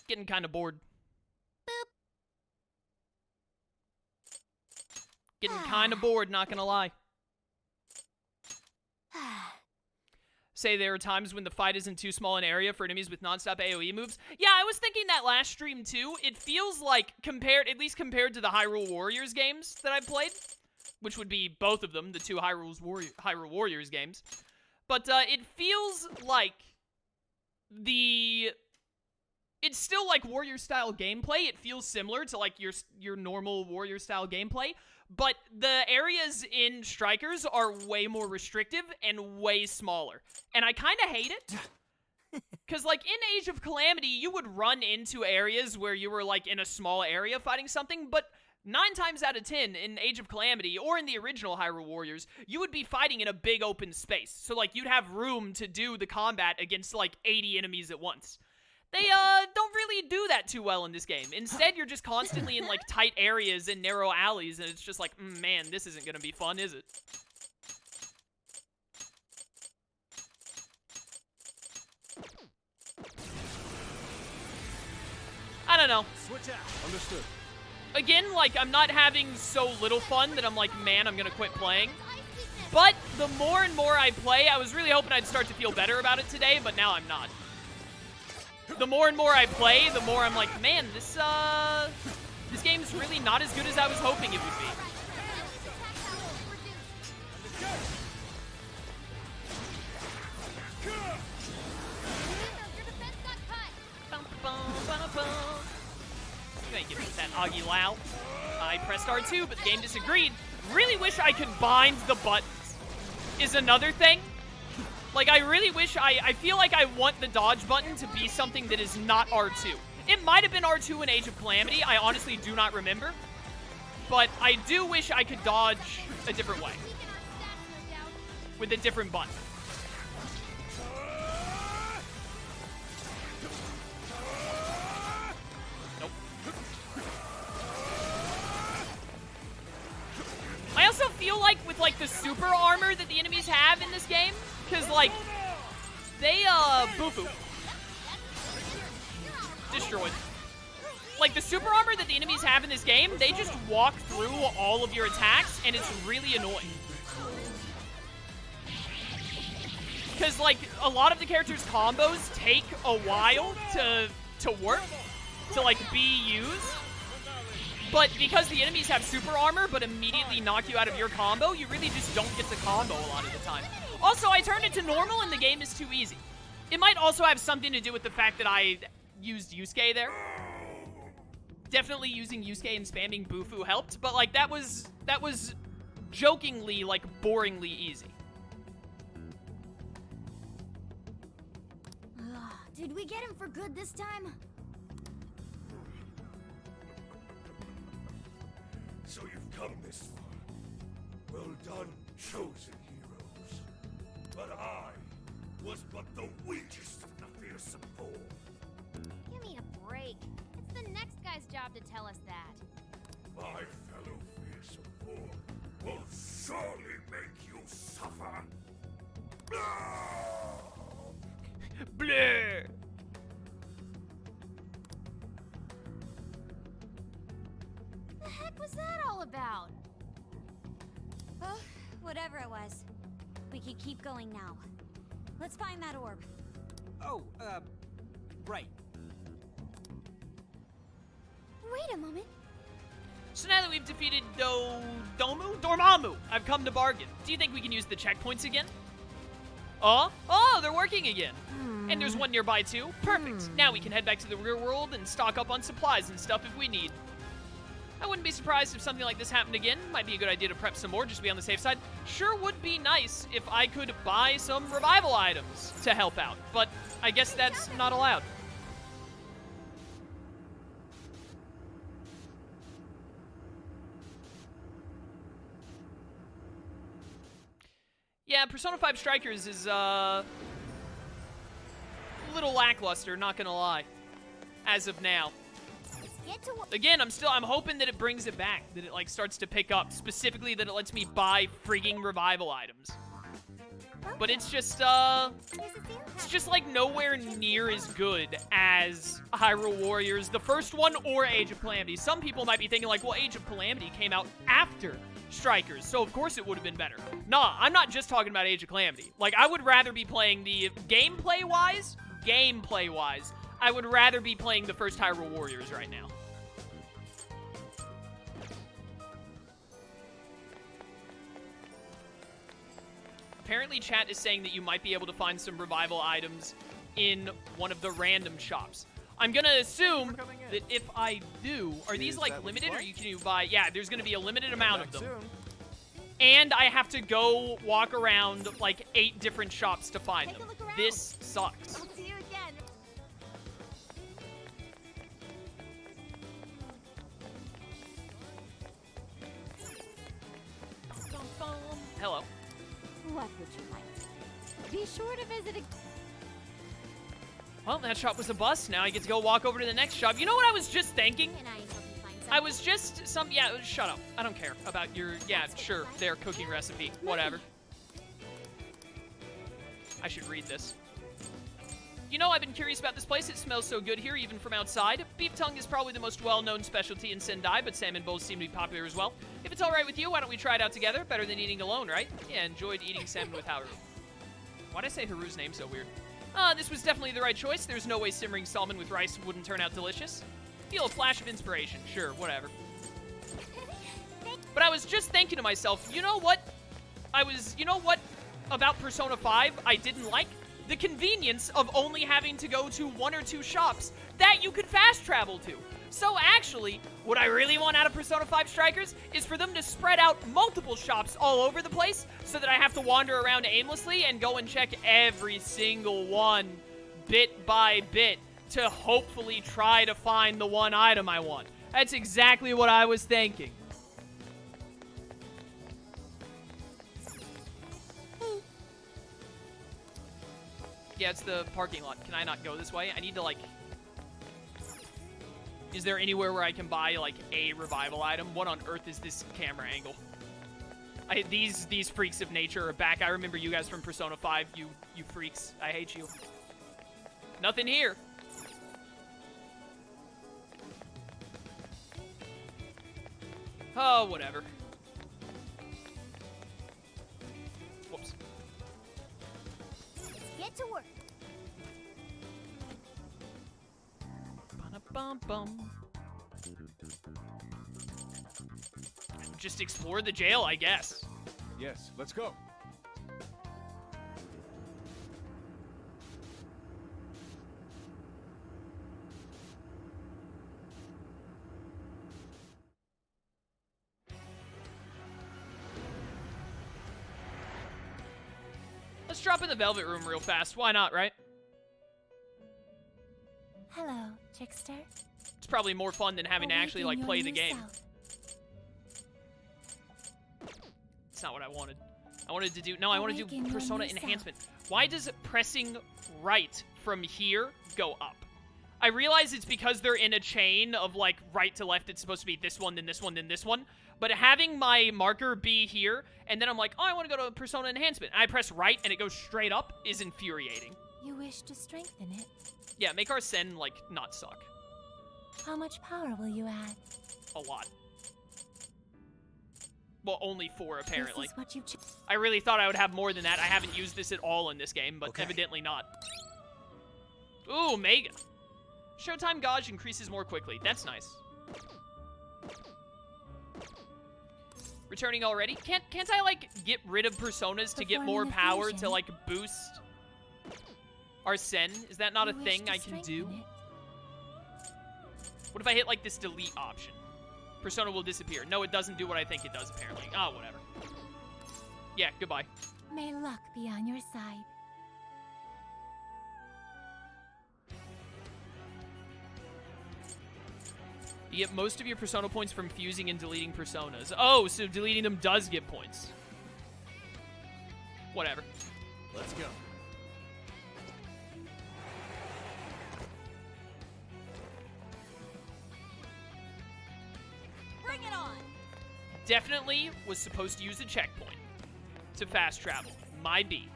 Getting kind of bored. Getting kind of bored, not gonna lie. Say there are times when the fight isn't too small an area for enemies with non-stop AoE moves. Yeah, I was thinking that last stream too. It feels like, at least compared to the Hyrule Warriors games that I've played, which would be both of them, the two Hyrule Warriors games. But it feels like it's still like warrior-style gameplay. It feels similar to like your normal warrior-style gameplay. But the areas in Strikers are way more restrictive and way smaller. And I kind of hate it. Because, like, in Age of Calamity, you would run into areas where you were, like, in a small area fighting something. But 9 times out of 10 in Age of Calamity, or in the original Hyrule Warriors, you would be fighting in a big open space. So, like, you'd have room to do the combat against, like, 80 enemies at once. They, don't really do that too well in this game. Instead, you're just constantly in, like, tight areas and narrow alleys, and it's just like, man, this isn't gonna be fun, is it? I don't know. Switch out. Understood. Again, like, I'm not having so little fun that I'm like, man, I'm gonna quit playing. But the more and more I play, I was really hoping I'd start to feel better about it today, but now I'm not. The more and more I play, the more I'm like, man, this game's really not as good as I was hoping it would be. You ain't giving us that Augie Lau. I pressed R2, but the game disagreed. Really wish I could bind the buttons, is another thing. Like, I really wish, I feel like I want the dodge button to be something that is not R2. It might have been R2 in Age of Calamity, I honestly do not remember. But I do wish I could dodge a different way. With a different button. Nope. I also feel like with, like, the super armor that the enemies have in this game, because, like, they, Bufu. Destroyed. Like, the super armor that the enemies have in this game, they just walk through all of your attacks, and it's really annoying. Because, like, a lot of the characters' combos take a while to work, to, like, be used. But because the enemies have super armor, but immediately knock you out of your combo, you really just don't get the combo a lot of the time. Also, I turned it to normal and the game is too easy. It might also have something to do with the fact that I used Yusuke there. Definitely using Yusuke and spamming Bufu helped, but like that was jokingly, like, boringly easy. Did we get him for good this time? So you've come this far. Well done, chosen heroes. But I was but the weakest of the fearsome four. Give me a break. It's the next guy's job to tell us that. My fellow fearsome four will surely make you suffer. Bleh. The heck was that all about? Oh, whatever it was. We can keep going now. Let's find that orb. Oh, right. Wait a moment. So now that we've defeated Dormammu, I've come to bargain. Do you think we can use the checkpoints again? Oh, they're working again. And there's one nearby too. Perfect. Now we can head back to the real world and stock up on supplies and stuff if we need. I wouldn't be surprised if something like this happened again. Might be a good idea to prep some more, just to be on the safe side. Sure would be nice if I could buy some revival items to help out, but I guess that's not allowed. Yeah, Persona 5 Strikers is, a little lackluster, not gonna lie, as of now. Again, I'm hoping that it brings it back, that it, like, starts to pick up, specifically that it lets me buy frigging revival items. But it's just, Here's the deal. It's just like nowhere near as good as Hyrule Warriors, the first one, or Age of Calamity. Some people might be thinking like, well, Age of Calamity came out after Strikers, so of course it would have been better. Nah, I'm not just talking about Age of Calamity. Like, I would rather be playing the gameplay-wise, I would rather be playing the first Hyrule Warriors right now. Apparently, chat is saying that you might be able to find some revival items in one of the random shops. I'm gonna assume that if I do, are these like limited, or can you buy? Yeah, there's gonna be a limited amount of them. And I have to go walk around like 8 different shops to find them. This sucks. I'll see you again. Hello. What would you like? Be sure to visit. Well, that shop was a bust. Now I get to go walk over to the next shop. You know what I was just thinking? Can I help you find something? I was just yeah, shut up. I don't care about your, yeah, sure, their cooking recipe. Whatever. I should read this. You know, I've been curious about this place. It smells so good here, even from outside. Beef tongue is probably the most well-known specialty in Sendai, but salmon bowls seem to be popular as well. If it's all right with you, why don't we try it out together? Better than eating alone, right? Yeah, enjoyed eating salmon with Haru. Why'd I say Haru's name so weird? This was definitely the right choice. There's no way simmering salmon with rice wouldn't turn out delicious. Feel a flash of inspiration. Sure, whatever. But I was just thinking to myself, you know what about Persona 5 I didn't like? The convenience of only having to go to 1 or 2 shops that you could fast travel to. So actually, what I really want out of Persona 5 Strikers is for them to spread out multiple shops all over the place so that I have to wander around aimlessly and go and check every single one bit by bit to hopefully try to find the one item I want. That's exactly what I was thinking. Yeah, it's the parking lot. Can I not go this way? I need to, like... Is there anywhere where I can buy, like, a revival item? What on earth is this camera angle? These freaks of nature are back. I remember you guys from Persona 5. You freaks. I hate you. Nothing here. Oh, whatever. Whoops. Get to work. Ba-da-bum-bum. Just explore the jail, I guess. Yes, let's go. Let's drop in the Velvet Room real fast. Why not, right? Hello, trickster. It's probably more fun than having to actually, like, play the game. It's not what I wanted. I wanted to do... No, I want to do Persona Enhancement. Why does pressing right from here go up? I realize it's because they're in a chain of, like, right to left. It's supposed to be this one, then this one, then this one. But having my marker be here, and then I'm like, oh, I want to go to Persona Enhancement. And I press right, and it goes straight up, is infuriating. You wish to strengthen it? Yeah, make our Sen, like, not suck. How much power will you add? A lot. Well, only 4, apparently. This is what you I really thought I would have more than that. I haven't used this at all in this game, but evidently not. Ooh, Mega. Showtime gauge increases more quickly. That's nice. Returning already? Can't I, like, get rid of Personas to get more power to, like, boost our Sen? Is that not a thing I can do? What if I hit, like, this delete option? Persona will disappear. No, it doesn't do what I think it does, apparently. Oh, whatever. Yeah, goodbye. May luck be on your side. You get most of your Persona points from fusing and deleting Personas. Oh, so deleting them does get points. Whatever. Let's go. Bring it on! Definitely was supposed to use a checkpoint to fast travel. My B.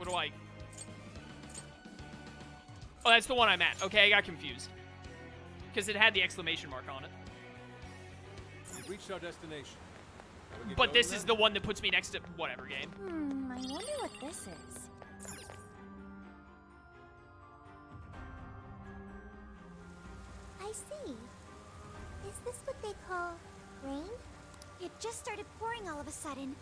What do I... Oh, that's the one I'm at. Okay, I got confused. Because it had the exclamation mark on it. We've reached our destination. Shall we get But going this then? is the one that puts me next to whatever game. I wonder what this is. I see. Is this what they call rain? It just started pouring all of a sudden.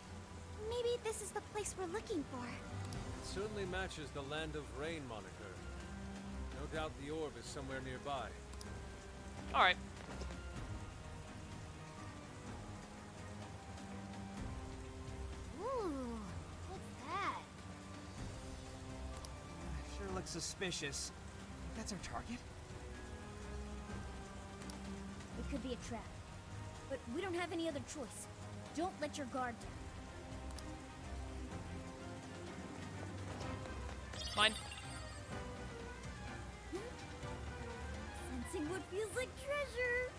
Maybe this is the place we're looking for. It certainly matches the Land of Rain moniker. No doubt the orb is somewhere nearby. Alright. Ooh, what's that? Sure looks suspicious. That's our target? It could be a trap. But we don't have any other choice. Don't let your guard down. Mine. Sensing what feels like treasure.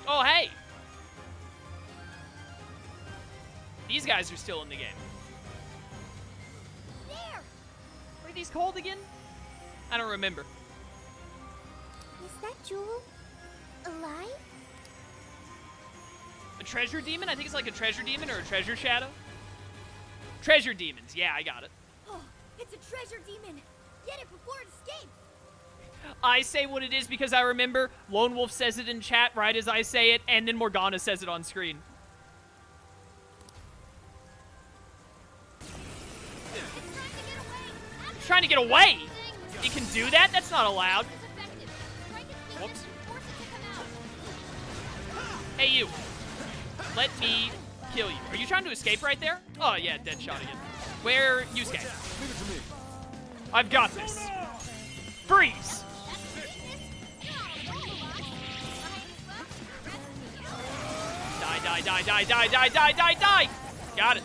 Oh, hey! These guys are still in the game. There! What are these called again? I don't remember. Is that Jewel alive? A treasure demon? I think it's like a treasure demon or a treasure shadow. Treasure demons. Yeah, I got it. Oh, it's a treasure demon. Get it before it escapes. I say what it is because I remember Lone Wolf says it in chat right as I say it, and then Morgana says it on screen. It's trying to get away. It can do that? That's not allowed. Whoops. Hey, you. Let me kill you. Are you trying to escape right there? Oh, yeah, dead shot again. Where? You escape. Leave it to me. I've got this. Freeze. Die, die, die, die, die, die, die, die, die. Got it.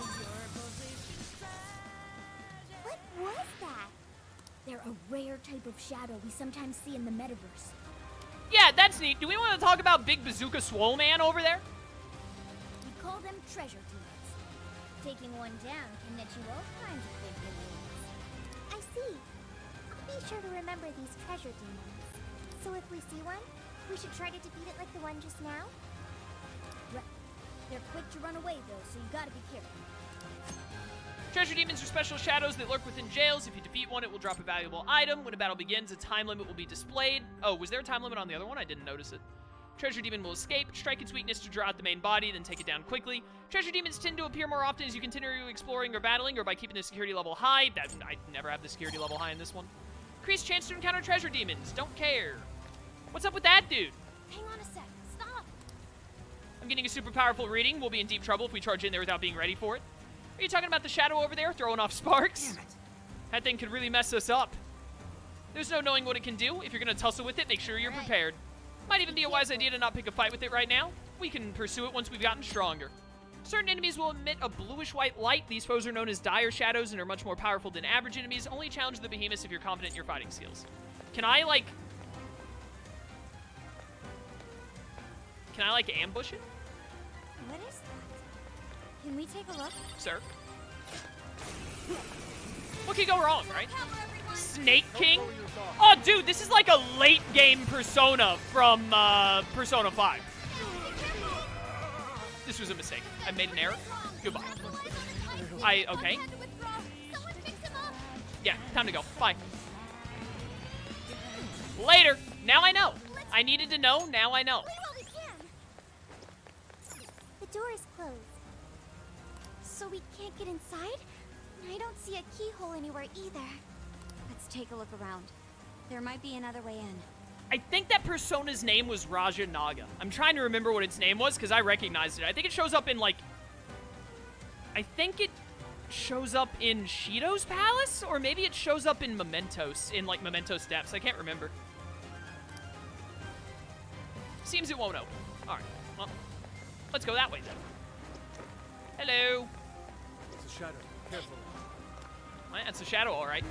What was that? They're a rare type of shadow we sometimes see in the metaverse. Yeah, that's neat. Do we want to talk about Big Bazooka Swole Man over there? We call them treasure demons. Taking one down can net you all kinds of big rewards. I see. I'll be sure to remember these treasure demons. So if we see one, we should try to defeat it like the one just now? Right. They're quick to run away though, so you gotta be careful. Treasure demons are special shadows that lurk within jails. If you defeat one, it will drop a valuable item. When a battle begins, a time limit will be displayed. Oh, was there a time limit on the other one? I didn't notice it. Treasure demon will escape, strike its weakness to draw out the main body, then take it down quickly. Treasure demons tend to appear more often as you continue exploring or battling, or by keeping the security level high. I never have the security level high in this one. Increased chance to encounter treasure demons. Don't care. What's up with that dude? Hang on a sec. Stop! I'm getting a super powerful reading. We'll be in deep trouble if we charge in there without being ready for it. Are you talking about the shadow over there throwing off sparks? Damn it. That thing could really mess us up. There's no knowing what it can do. If you're going to tussle with it, make sure you're prepared. Might even be a wise idea to not pick a fight with it right now. We can pursue it once we've gotten stronger. Certain enemies will emit a bluish-white light. These foes are known as dire shadows and are much more powerful than average enemies. Only challenge the behemoths if you're confident in your fighting skills. Can I, like, ambush it? What is that? Can we take a look? Sir? What could go wrong, right? Snake King? Oh, dude, this is like a late-game Persona from Persona 5. This was a mistake. I made an error. Goodbye. Okay. Yeah, time to go. Bye. Later. Now I know. I needed to know. Now I know. The door is closed. So we can't get inside? I don't see a keyhole anywhere either. Let's take a look around. There might be another way in. I think that Persona's name was Raja Naga. I'm trying to remember what its name was because I recognized it. I think it shows up in, like... I think it shows up in Shido's Palace? Or maybe it shows up in Mementos, in, like, Memento Steps. I can't remember. Seems it won't open. Alright, well, let's go that way then. Hello. It's a shadow. Careful. Well, that's a shadow, alright.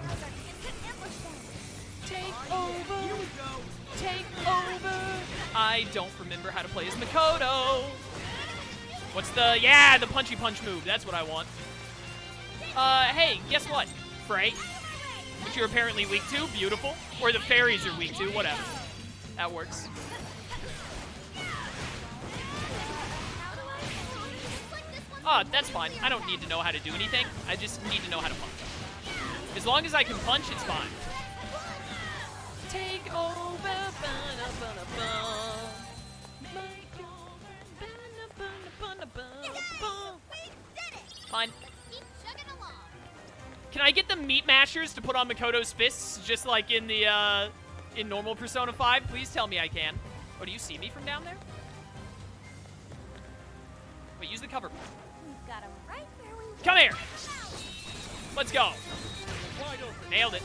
Take over. Here we go. Take over. I don't remember how to play as Makoto. What's the... Yeah, the punchy punch move. That's what I want. Hey, guess what? Frey, which you're apparently weak to. Beautiful. Or the fairies are weak to. Whatever. That works. Oh, that's fine. I don't need to know how to do anything. I just need to know how to punch. As long as I can punch, it's fine. Take over. Fine. Can I get the meat mashers to put on Makoto's fists, just like in the in normal Persona 5? Please tell me I can. Oh, do you see me from down there? Wait, use the cover. Got 'em right where we Come here. Let's go. Nailed it.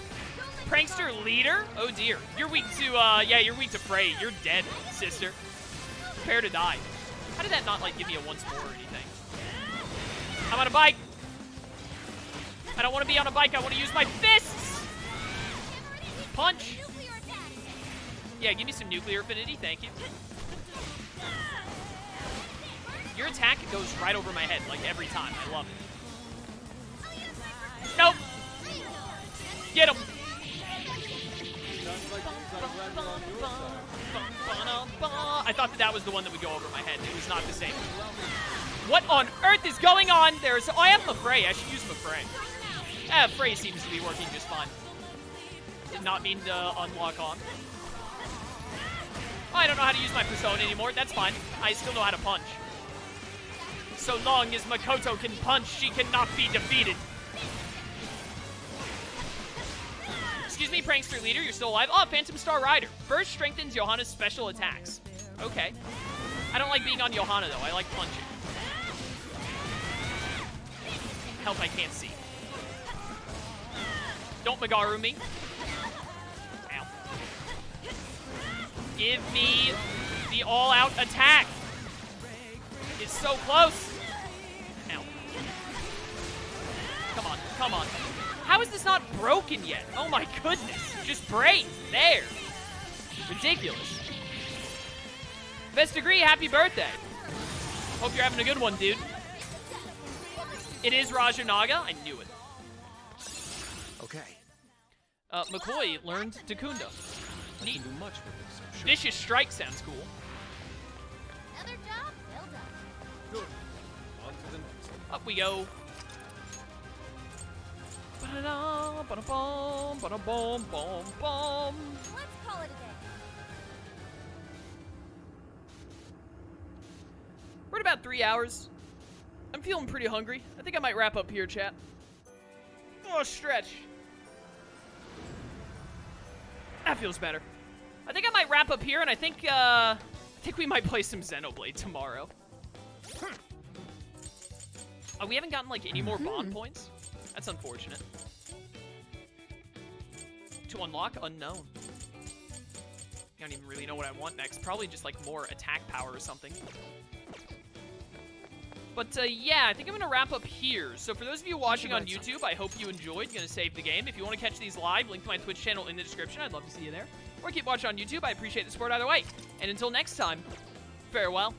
Prankster leader? Oh dear. You're weak to, yeah, you're weak to Frey. You're dead, sister. Prepare to die. How did that not, like, give me a once more or anything? I'm on a bike. I don't want to be on a bike. I want to use my fists. Punch. Yeah, give me some nuclear affinity. Thank you. Your attack goes right over my head, like, every time. I love it. Nope. Get him. I thought that was the one that would go over my head. It was not the same. What on earth is going on? There's... Oh, I have Frey. I should use Frey. Frey seems to be working just fine. Did not mean to unlock on. Oh, I don't know how to use my Persona anymore. That's fine. I still know how to punch. So long as Makoto can punch, she cannot be defeated. Excuse me, Prankster Leader, you're still alive. Oh, Phantom Star Rider. Burst strengthens Johanna's special attacks. Okay. I don't like being on Johanna, though. I like punching. Help, I can't see. Don't Magaru me. Ow. Give me the all-out attack. It's so close. Ow. Come on, come on. How is this not broken yet? Oh my goodness. Just break. There. Ridiculous. Best degree, happy birthday. Hope you're having a good one, dude. It is Raja Naga. I knew it. Okay. McCoy learned Takunda. Neat. Can do much with this, I'm sure. Vicious Strike sounds cool. Another job, well done. Good. On to the next. Up we go. Ba-da-da, ba-da-bum, ba-da-bum, bum, bum. Let's call it a day. We're at about 3 hours. I'm feeling pretty hungry. I think I might wrap up here, chat. Oh, stretch. That feels better. I think I might wrap up here, and I think we might play some Xenoblade tomorrow. Oh, we haven't gotten, like, any more bond points? That's unfortunate. To unlock, unknown. I don't even really know what I want next. Probably just, like, more attack power or something. But, yeah, I think I'm going to wrap up here. So for those of you watching on YouTube, I hope you enjoyed. Going to save the game. If you want to catch these live, link to my Twitch channel in the description. I'd love to see you there. Or keep watching on YouTube. I appreciate the support either way. And until next time, farewell.